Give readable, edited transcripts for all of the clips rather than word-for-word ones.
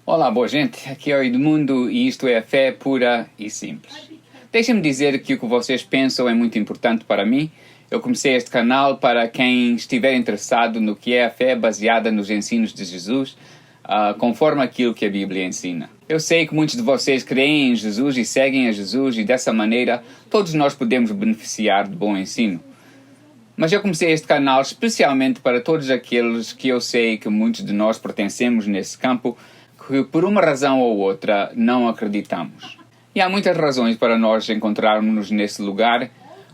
Olá, boa gente, aqui é o Edmundo e isto é a fé pura e simples. Deixem-me dizer que o que vocês pensam é muito importante para mim. Eu comecei este canal para quem estiver interessado no que é a fé baseada nos ensinos de Jesus, conforme aquilo que a Bíblia ensina. Eu sei que muitos de vocês creem em Jesus e seguem a Jesus e dessa maneira todos nós podemos beneficiar de bom ensino. Mas eu comecei este canal especialmente para todos aqueles que eu sei que muitos de nós pertencemos nesse campo, que por uma razão ou outra não acreditamos. E há muitas razões para nós encontrarmos-nos nesse lugar,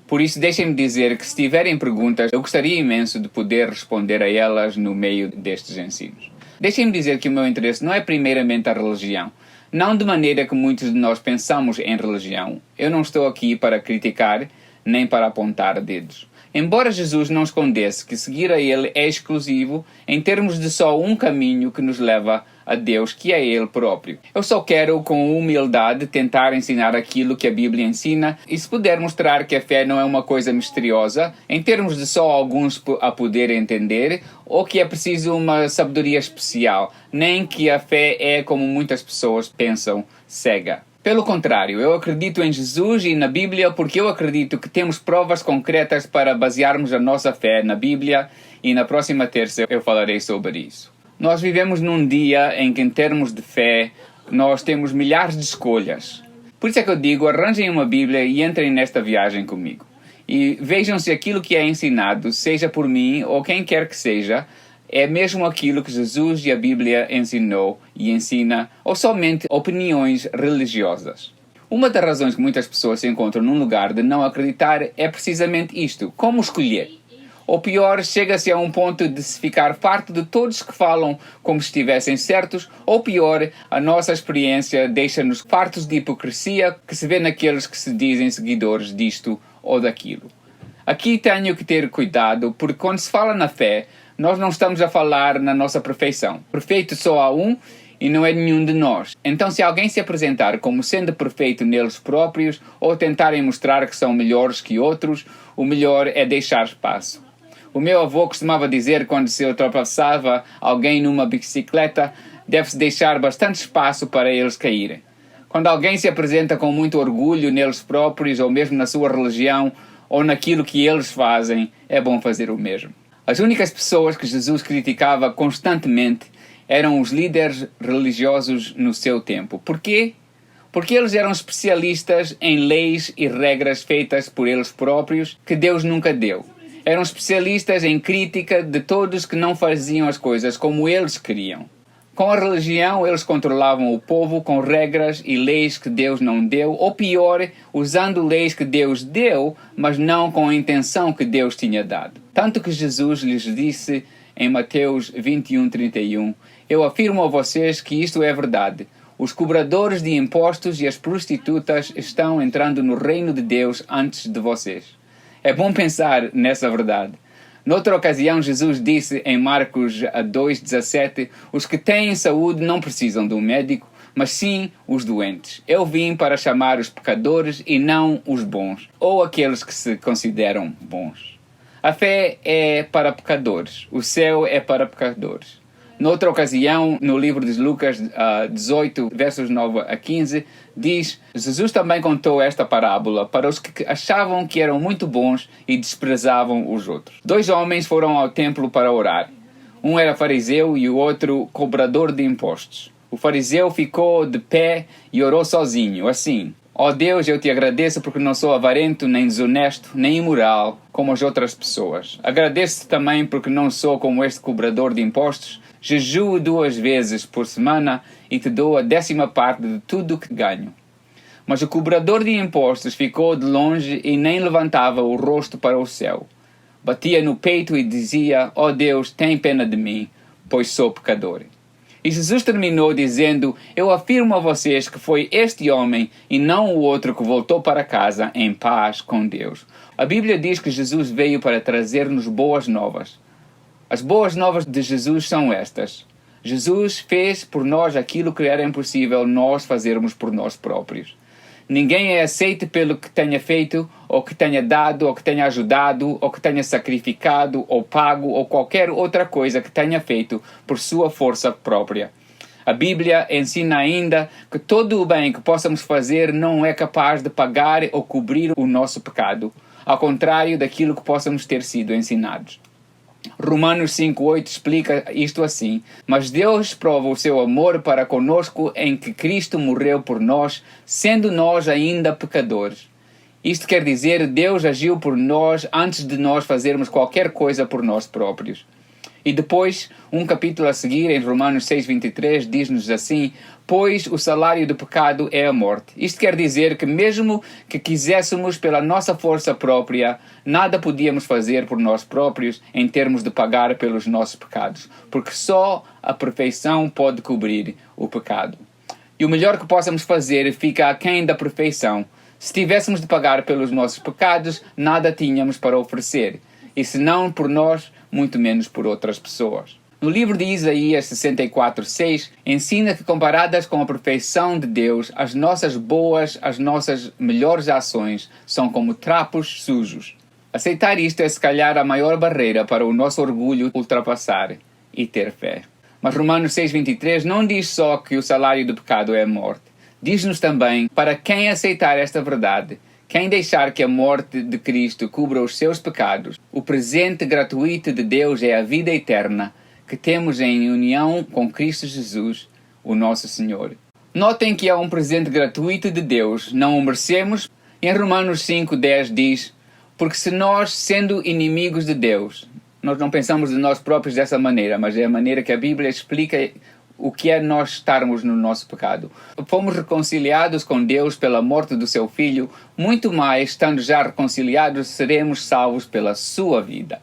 por isso deixem-me dizer que se tiverem perguntas, eu gostaria imenso de poder responder a elas no meio destes ensinos. Deixem-me dizer que o meu interesse não é primeiramente a religião, não de maneira que muitos de nós pensamos em religião. Eu não estou aqui para criticar, nem para apontar dedos. Embora Jesus não escondesse que seguir a Ele é exclusivo, em termos de só um caminho que nos leva a Deus, que é Ele próprio. Eu só quero, com humildade, tentar ensinar aquilo que a Bíblia ensina, e se puder mostrar que a fé não é uma coisa misteriosa, em termos de só alguns a poder entender, ou que é preciso uma sabedoria especial, nem que a fé é, como muitas pessoas pensam, cega. Pelo contrário, eu acredito em Jesus e na Bíblia porque eu acredito que temos provas concretas para basearmos a nossa fé na Bíblia, e na próxima terça eu falarei sobre isso. Nós vivemos num dia em que, em termos de fé, nós temos milhares de escolhas. Por isso é que eu digo, arranjem uma Bíblia e entrem nesta viagem comigo. E vejam se aquilo que é ensinado, seja por mim ou quem quer que seja, é mesmo aquilo que Jesus e a Bíblia ensinou e ensina, ou somente opiniões religiosas. Uma das razões que muitas pessoas se encontram num lugar de não acreditar é precisamente isto: como escolher? Ou pior, chega-se a um ponto de se ficar farto de todos que falam como se estivessem certos, ou pior, a nossa experiência deixa-nos fartos de hipocrisia que se vê naqueles que se dizem seguidores disto ou daquilo. Aqui tenho que ter cuidado, porque quando se fala na fé, nós não estamos a falar na nossa perfeição. Perfeito só há um e não é nenhum de nós. Então, se alguém se apresentar como sendo perfeito neles próprios ou tentarem mostrar que são melhores que outros, o melhor é deixar espaço. O meu avô costumava dizer, quando se ultrapassava alguém numa bicicleta, deve-se deixar bastante espaço para eles caírem. Quando alguém se apresenta com muito orgulho neles próprios, ou mesmo na sua religião, ou naquilo que eles fazem, é bom fazer o mesmo. As únicas pessoas que Jesus criticava constantemente eram os líderes religiosos no seu tempo. Por quê? Porque eles eram especialistas em leis e regras feitas por eles próprios que Deus nunca deu. Eram especialistas em crítica de todos que não faziam as coisas como eles queriam. Com a religião, eles controlavam o povo com regras e leis que Deus não deu, ou pior, usando leis que Deus deu, mas não com a intenção que Deus tinha dado. Tanto que Jesus lhes disse em Mateus 21:31, eu afirmo a vocês que isto é verdade. Os cobradores de impostos e as prostitutas estão entrando no reino de Deus antes de vocês. É bom pensar nessa verdade. Noutra ocasião, Jesus disse em Marcos 2:17, os que têm saúde não precisam de um médico, mas sim os doentes. Eu vim para chamar os pecadores e não os bons, ou aqueles que se consideram bons. A fé é para pecadores, o céu é para pecadores. Noutra ocasião, no livro de Lucas 18, versos 9 a 15, diz, Jesus também contou esta parábola para os que achavam que eram muito bons e desprezavam os outros. 2 homens foram ao templo para orar. Um era fariseu e o outro cobrador de impostos. O fariseu ficou de pé e orou sozinho, assim, ó Deus, eu te agradeço porque não sou avarento, nem desonesto, nem imoral, como as outras pessoas. Agradeço-te também porque não sou como este cobrador de impostos. Jejuo 2 vezes por semana e te dou a 10ª parte de tudo o que ganho. Mas o cobrador de impostos ficou de longe e nem levantava o rosto para o céu. Batia no peito e dizia, ó Deus, tem pena de mim, pois sou pecador. E Jesus terminou dizendo, eu afirmo a vocês que foi este homem e não o outro que voltou para casa em paz com Deus. A Bíblia diz que Jesus veio para trazer-nos boas novas. As boas novas de Jesus são estas. Jesus fez por nós aquilo que era impossível nós fazermos por nós próprios. Ninguém é aceito pelo que tenha feito, ou que tenha dado, ou que tenha ajudado, ou que tenha sacrificado, ou pago, ou qualquer outra coisa que tenha feito por sua força própria. A Bíblia ensina ainda que todo o bem que possamos fazer não é capaz de pagar ou cobrir o nosso pecado, ao contrário daquilo que possamos ter sido ensinados. Romanos 5,8 explica isto assim: mas Deus prova o seu amor para conosco em que Cristo morreu por nós, sendo nós ainda pecadores. Isto quer dizer, Deus agiu por nós antes de nós fazermos qualquer coisa por nós próprios. E depois, um capítulo a seguir, em Romanos 6,23, diz-nos assim: pois o salário do pecado é a morte. Isto quer dizer que mesmo que quiséssemos pela nossa força própria, nada podíamos fazer por nós próprios em termos de pagar pelos nossos pecados, porque só a perfeição pode cobrir o pecado. E o melhor que possamos fazer fica aquém da perfeição. Se tivéssemos de pagar pelos nossos pecados, nada tínhamos para oferecer. E se não por nós, muito menos por outras pessoas. No livro de Isaías 64,6, ensina que comparadas com a perfeição de Deus, as nossas melhores ações são como trapos sujos. Aceitar isto é se calhar a maior barreira para o nosso orgulho ultrapassar e ter fé. Mas Romanos 6,23 não diz só que o salário do pecado é a morte. Diz-nos também, para quem aceitar esta verdade, quem deixar que a morte de Cristo cubra os seus pecados, o presente gratuito de Deus é a vida eterna que temos em união com Cristo Jesus, o nosso Senhor. Notem que é um presente gratuito de Deus, não o merecemos. Em Romanos 5,10 diz: porque se nós, sendo inimigos de Deus, nós não pensamos de nós próprios dessa maneira, mas é a maneira que a Bíblia explica o que é nós estarmos no nosso pecado. Fomos reconciliados com Deus pela morte do seu Filho, muito mais, estando já reconciliados, seremos salvos pela sua vida.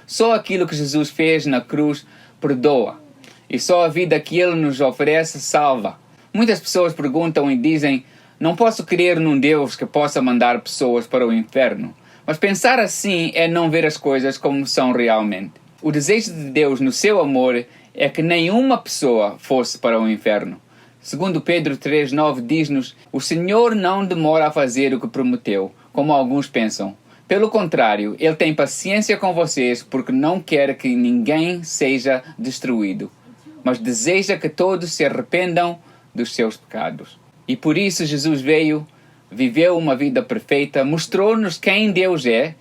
Só aquilo que Jesus fez na cruz perdoa, e só a vida que Ele nos oferece salva. Muitas pessoas perguntam e dizem: não posso crer num Deus que possa mandar pessoas para o inferno. Mas pensar assim é não ver as coisas como são realmente. O desejo de Deus no seu amor é que nenhuma pessoa fosse para o inferno. Segundo Pedro 3,9 diz-nos: o Senhor não demora a fazer o que prometeu, como alguns pensam. Pelo contrário, Ele tem paciência com vocês porque não quer que ninguém seja destruído, mas deseja que todos se arrependam dos seus pecados. E por isso Jesus veio, viveu uma vida perfeita, mostrou-nos quem Deus é,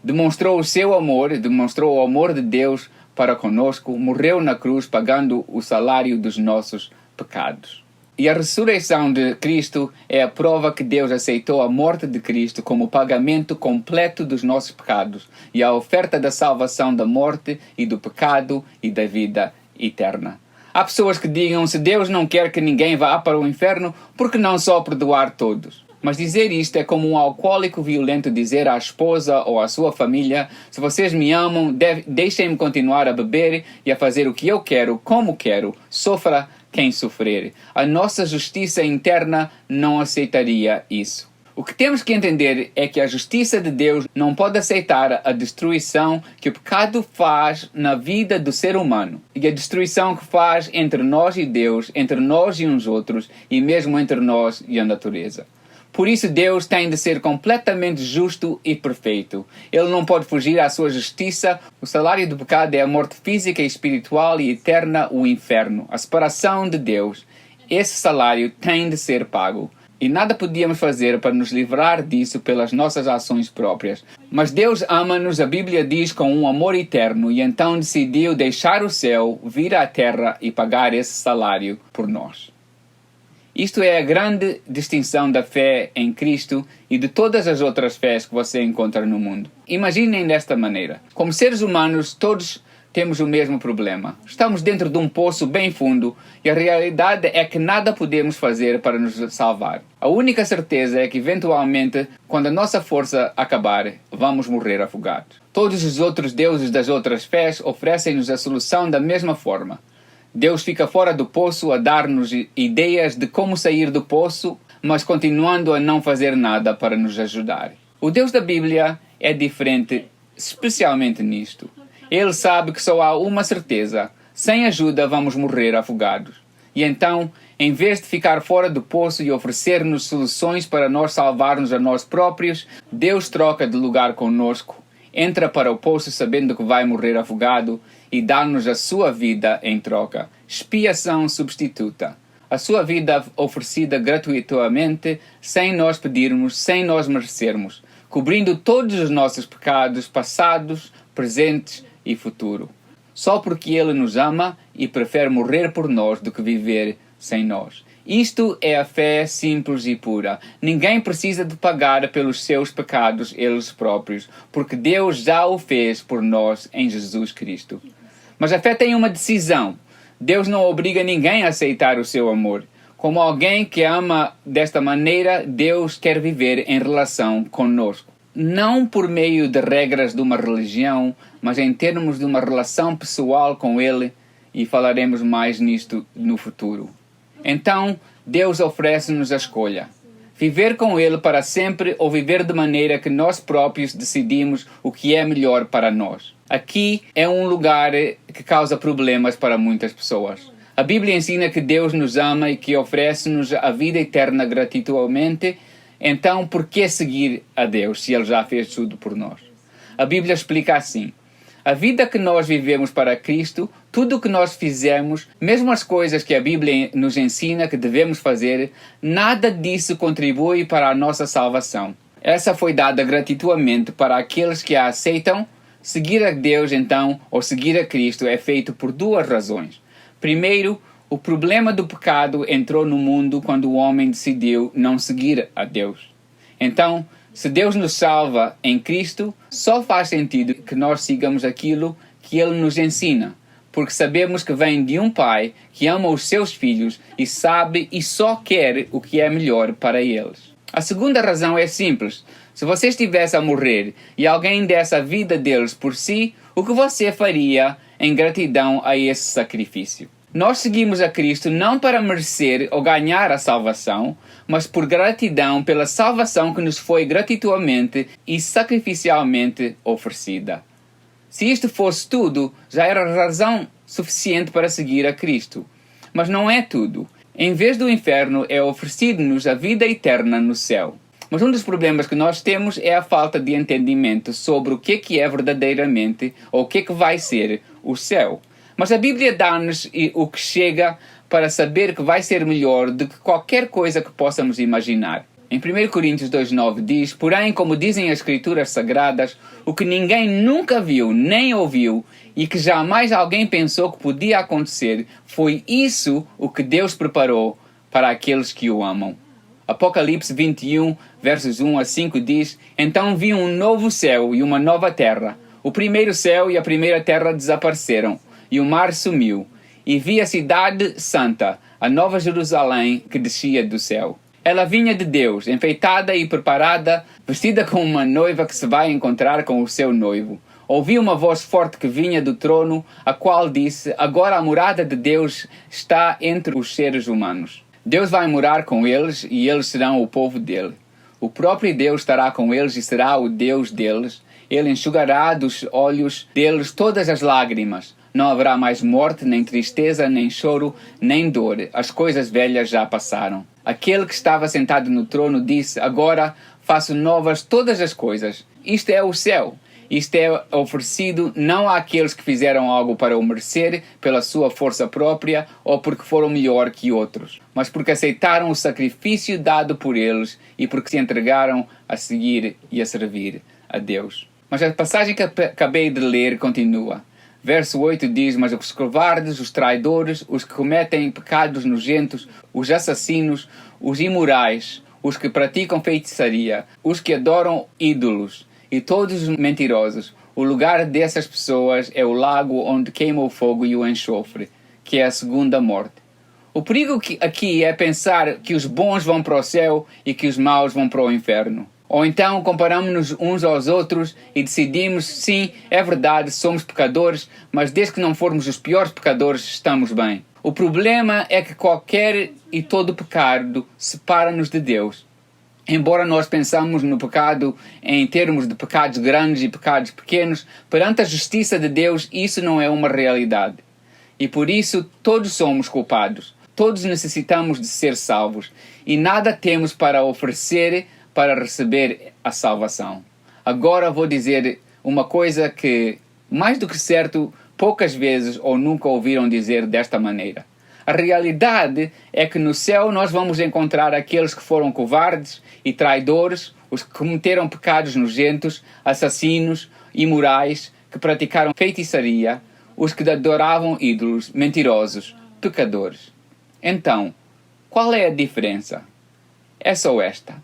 demonstrou o seu amor, demonstrou o amor de Deus para conosco, morreu na cruz pagando o salário dos nossos pecados. E a ressurreição de Cristo é a prova que Deus aceitou a morte de Cristo como pagamento completo dos nossos pecados e a oferta da salvação da morte e do pecado e da vida eterna. Há pessoas que digam: se Deus não quer que ninguém vá para o inferno, por que não só perdoar todos? Mas dizer isto é como um alcoólico violento dizer à esposa ou à sua família: se vocês me amam, deixem-me continuar a beber e a fazer o que eu quero, como quero, sofra quem sofrer. A nossa justiça interna não aceitaria isso. O que temos que entender é que a justiça de Deus não pode aceitar a destruição que o pecado faz na vida do ser humano e a destruição que faz entre nós e Deus, entre nós e uns outros e mesmo entre nós e a natureza. Por isso Deus tem de ser completamente justo e perfeito. Ele não pode fugir à sua justiça. O salário do pecado é a morte física, espiritual e eterna, o inferno, a separação de Deus. Esse salário tem de ser pago. E nada podíamos fazer para nos livrar disso pelas nossas ações próprias. Mas Deus ama-nos, a Bíblia diz, com um amor eterno, e então decidiu deixar o céu, vir à terra e pagar esse salário por nós. Isto é a grande distinção da fé em Cristo e de todas as outras fés que você encontra no mundo. Imaginem desta maneira: como seres humanos, todos temos o mesmo problema. Estamos dentro de um poço bem fundo e a realidade é que nada podemos fazer para nos salvar. A única certeza é que, eventualmente, quando a nossa força acabar, vamos morrer afogados. Todos os outros deuses das outras fés oferecem-nos a solução da mesma forma. Deus fica fora do poço a dar-nos ideias de como sair do poço, mas continuando a não fazer nada para nos ajudar. O Deus da Bíblia é diferente, especialmente nisto. Ele sabe que só há uma certeza: sem ajuda vamos morrer afogados. E então, em vez de ficar fora do poço e oferecer-nos soluções para nós salvarmos a nós próprios, Deus troca de lugar conosco. entra para o poço sabendo que vai morrer afogado e dá-nos a sua vida em troca. Expiação substituta. A sua vida oferecida gratuitamente, sem nós pedirmos, sem nós merecermos, cobrindo todos os nossos pecados passados, presentes e futuro. Só porque Ele nos ama e prefere morrer por nós do que viver sem nós. Isto é a fé simples e pura. Ninguém precisa de pagar pelos seus pecados eles próprios, porque Deus já o fez por nós em Jesus Cristo. Mas a fé tem uma decisão. Deus não obriga ninguém a aceitar o seu amor. Como alguém que ama desta maneira, Deus quer viver em relação conosco. Não por meio de regras de uma religião, mas em termos de uma relação pessoal com Ele, e falaremos mais nisto no futuro. Então, Deus oferece-nos a escolha. Viver com Ele para sempre ou viver de maneira que nós próprios decidimos o que é melhor para nós. Aqui é um lugar que causa problemas para muitas pessoas. A Bíblia ensina que Deus nos ama e que oferece-nos a vida eterna gratuitamente. Então, por que seguir a Deus se Ele já fez tudo por nós? A Bíblia explica assim. A vida que nós vivemos para Cristo, tudo o que nós fizemos, mesmo as coisas que a Bíblia nos ensina que devemos fazer, nada disso contribui para a nossa salvação. Essa foi dada gratuitamente para aqueles que a aceitam. Seguir a Deus, então, ou seguir a Cristo, é feito por duas razões. Primeiro, o problema do pecado entrou no mundo quando o homem decidiu não seguir a Deus. Então, se Deus nos salva em Cristo, só faz sentido que nós sigamos aquilo que Ele nos ensina, porque sabemos que vem de um Pai que ama os seus filhos e sabe e só quer o que é melhor para eles. A segunda razão é simples. Se você estivesse a morrer e alguém desse a vida deles por si, o que você faria em gratidão a esse sacrifício? Nós seguimos a Cristo não para merecer ou ganhar a salvação, mas por gratidão pela salvação que nos foi gratuitamente e sacrificialmente oferecida. Se isto fosse tudo, já era razão suficiente para seguir a Cristo. Mas não é tudo. Em vez do inferno, é oferecido-nos a vida eterna no céu. Mas um dos problemas que nós temos é a falta de entendimento sobre o que é verdadeiramente ou o que vai ser o céu. Mas a Bíblia dá-nos o que chega para saber que vai ser melhor do que qualquer coisa que possamos imaginar. Em 1 Coríntios 2,9 diz: Porém, como dizem as Escrituras Sagradas, o que ninguém nunca viu nem ouviu e que jamais alguém pensou que podia acontecer, foi isso o que Deus preparou para aqueles que o amam. Apocalipse 21, versos 1 a 5 diz: Então vi um novo céu e uma nova terra. O primeiro céu e a primeira terra desapareceram, e o mar sumiu. E vi a cidade santa, a nova Jerusalém, que descia do céu. Ela vinha de Deus, enfeitada e preparada, vestida como uma noiva que se vai encontrar com o seu noivo. Ouvi uma voz forte que vinha do trono, a qual disse: Agora a morada de Deus está entre os seres humanos. Deus vai morar com eles e eles serão o povo dele. O próprio Deus estará com eles e será o Deus deles. Ele enxugará dos olhos deles todas as lágrimas. Não haverá mais morte, nem tristeza, nem choro, nem dor. As coisas velhas já passaram. Aquele que estava sentado no trono disse: Agora faço novas todas as coisas. Isto é o céu. Isto é oferecido não àqueles que fizeram algo para o merecer pela sua força própria ou porque foram melhor que outros, mas porque aceitaram o sacrifício dado por eles e porque se entregaram a seguir e a servir a Deus. Mas a passagem que acabei de ler continua. Verso 8 diz: Mas os covardes, os traidores, os que cometem pecados nojentos, os assassinos, os imorais, os que praticam feitiçaria, os que adoram ídolos e todos os mentirosos, o lugar dessas pessoas é o lago onde queima o fogo e o enxofre, que é a segunda morte. O perigo aqui é pensar que os bons vão para o céu e que os maus vão para o inferno. Ou então comparamos-nos uns aos outros e decidimos: sim, é verdade, somos pecadores, mas desde que não formos os piores pecadores, estamos bem. O problema é que qualquer e todo pecado separa-nos de Deus. Embora nós pensamos no pecado em termos de pecados grandes e pecados pequenos, perante a justiça de Deus isso não é uma realidade. E por isso todos somos culpados. Todos necessitamos de ser salvos. E nada temos para oferecer para receber a salvação. Agora vou dizer uma coisa que, mais do que certo, poucas vezes ou nunca ouviram dizer desta maneira. A realidade é que no céu nós vamos encontrar aqueles que foram covardes e traidores, os que cometeram pecados nojentos, assassinos, imorais, que praticaram feitiçaria, os que adoravam ídolos, mentirosos, pecadores. Então, qual é a diferença? É só esta.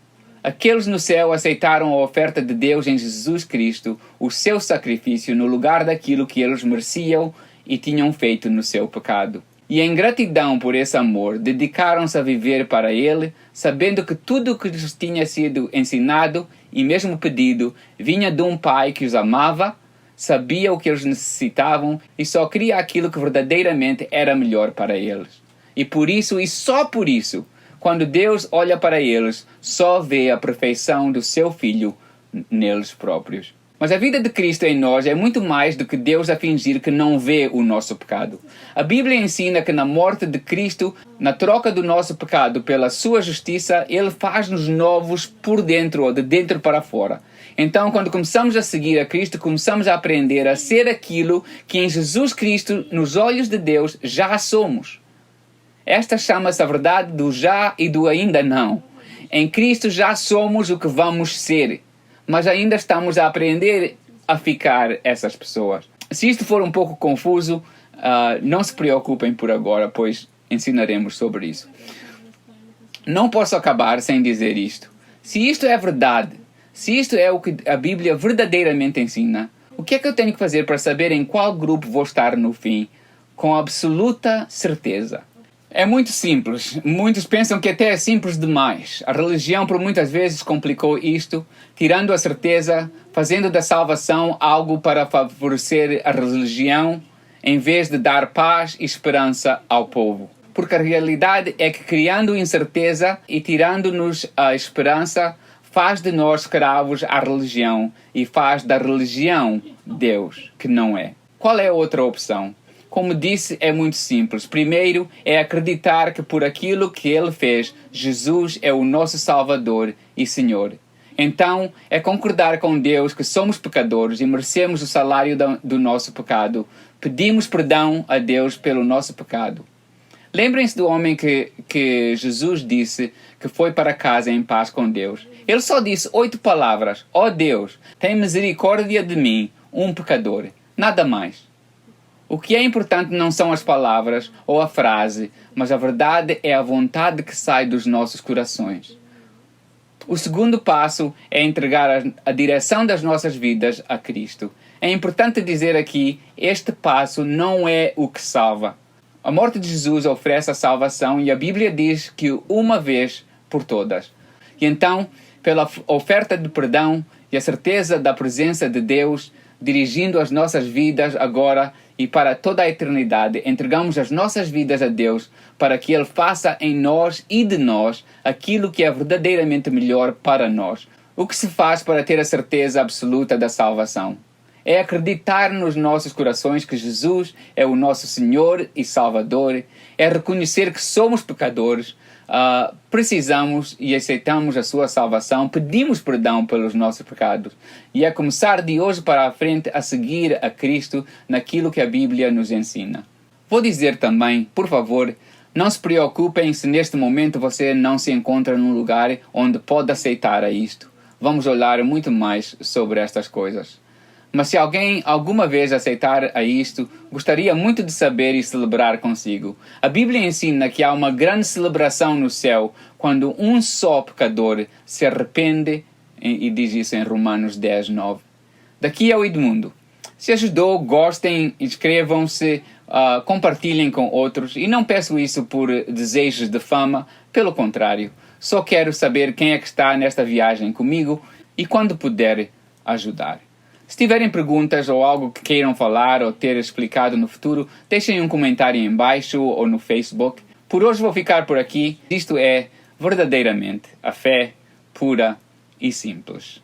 Aqueles no céu aceitaram a oferta de Deus em Jesus Cristo, o seu sacrifício no lugar daquilo que eles mereciam e tinham feito no seu pecado. E em gratidão por esse amor, dedicaram-se a viver para Ele, sabendo que tudo o que lhes tinha sido ensinado e mesmo pedido vinha de um Pai que os amava, sabia o que eles necessitavam e só queria aquilo que verdadeiramente era melhor para eles. E por isso, e só por isso, quando Deus olha para eles, só vê a perfeição do seu Filho neles próprios. Mas a vida de Cristo em nós é muito mais do que Deus a fingir que não vê o nosso pecado. A Bíblia ensina que na morte de Cristo, na troca do nosso pecado pela sua justiça, Ele faz-nos novos por dentro ou de dentro para fora. Então, quando começamos a seguir a Cristo, começamos a aprender a ser aquilo que em Jesus Cristo, nos olhos de Deus, já somos. Esta chama-se a verdade do já e do ainda não. Em Cristo já somos o que vamos ser, mas ainda estamos a aprender a ficar essas pessoas. Se isto for um pouco confuso, não se preocupem por agora, pois ensinaremos sobre isso. Não posso acabar sem dizer isto. Se isto é verdade, se isto é o que a Bíblia verdadeiramente ensina, o que é que eu tenho que fazer para saber em qual grupo vou estar no fim, com absoluta certeza? É muito simples. Muitos pensam que até é simples demais. A religião por muitas vezes complicou isto, tirando a certeza, fazendo da salvação algo para favorecer a religião, em vez de dar paz e esperança ao povo. Porque a realidade é que criando incerteza e tirando-nos a esperança, faz de nós escravos à religião e faz da religião Deus, que não é. Qual é a outra opção? Como disse, é muito simples. Primeiro é acreditar que por aquilo que Ele fez, Jesus é o nosso Salvador e Senhor. Então, é concordar com Deus que somos pecadores e merecemos o salário do nosso pecado. Pedimos perdão a Deus pelo nosso pecado. Lembrem-se do homem que Jesus disse que foi para casa em paz com Deus. Ele só disse 8 palavras. Ó Deus, tem misericórdia de mim, um pecador. Nada mais. O que é importante não são as palavras ou a frase, mas a verdade é a vontade que sai dos nossos corações. O segundo passo é entregar a direção das nossas vidas a Cristo. É importante dizer aqui, este passo não é o que salva. A morte de Jesus oferece a salvação e a Bíblia diz que uma vez por todas. E então, pela oferta de perdão e a certeza da presença de Deus, dirigindo as nossas vidas agora e para toda a eternidade, entregamos as nossas vidas a Deus para que Ele faça em nós e de nós aquilo que é verdadeiramente melhor para nós. O que se faz para ter a certeza absoluta da salvação? É acreditar nos nossos corações que Jesus é o nosso Senhor e Salvador, é reconhecer que somos pecadores, precisamos e aceitamos a sua salvação, pedimos perdão pelos nossos pecados e é começar de hoje para a frente a seguir a Cristo naquilo que a Bíblia nos ensina. Vou dizer também, por favor, não se preocupem se neste momento você não se encontra num lugar onde pode aceitar a isto. Vamos olhar muito mais sobre estas coisas. Mas se alguém alguma vez aceitar a isto, gostaria muito de saber e celebrar consigo. A Bíblia ensina que há uma grande celebração no céu quando um só pecador se arrepende, e diz isso em Romanos 10, 9. Daqui é o Edmundo. Se ajudou, gostem, inscrevam-se, compartilhem com outros. E não peço isso por desejos de fama, pelo contrário. Só quero saber quem é que está nesta viagem comigo e quando puder ajudar. Se tiverem perguntas ou algo que queiram falar ou ter explicado no futuro, deixem um comentário em baixo ou no Facebook. Por hoje vou ficar por aqui. Isto é verdadeiramente a fé pura e simples.